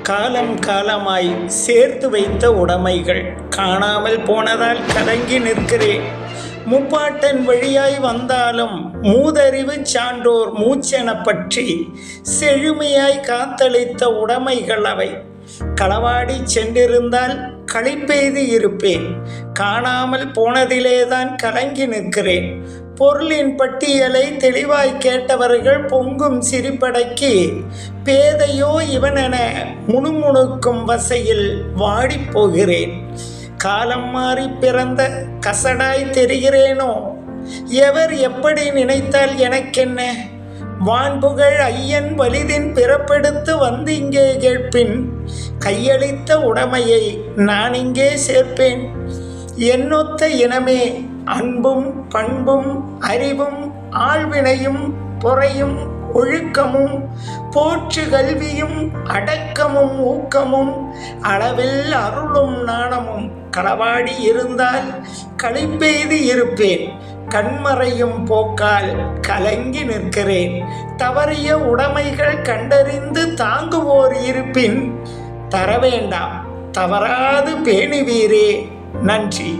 காலம் காலமாய் சேர்த்து வைத்த உடைமைகள் காணாமல் போனதால் கலங்கி நிற்கிறேன். முப்பாட்டன் வழியாய் வந்தாலும் மூதறிவு சான்றோர் மூச்சென பற்றி செழுமையாய் காத்தளித்த உடைமைகள் அவை. களவாடி சென்றிருந்தால் களிப்பெய்து இருப்பேன். காணாமல் போனதிலேதான் கலங்கி நிற்கிறேன். பொருளின் பட்டியலை தெளிவாய் கேட்டவர்கள் பொங்கும் சிரிப்படக்கி பேதையோ இவனென முணுமுணுக்கும் வசையில் வாடிப்போகிறேன். காலம் மாறி பிறந்த கசடாய் தெரிகிறேனோ? எவர் எப்படி நினைத்தால் எனக்கென்ன? வான்புகழ் ஐயன் வலிதின் பிறப்பெடுத்து வந்து இங்கே கேட்பின் கையளித்த உடைமையை நான் இங்கே சேர்ப்பேன். என்னொத்த இனமே, அன்பும் பண்பும் அறிவும் ஆழ்வினையும் பொறையும் ஒழுக்கமும் போற்று கல்வியும் அடக்கமும் ஊக்கமும் அளவில் அருளும் நாணமும் களவாடி இருந்தால் களிப்பெய்து இருப்பேன். கண்மறையும் போக்கால் கலங்கி நிற்கிறேன். தவறிய உடைமைகள் கண்டறிந்து தாங்குவோர் இருப்பின் தர வேண்டாம், தவறாது பேணுவீரே. நன்றி.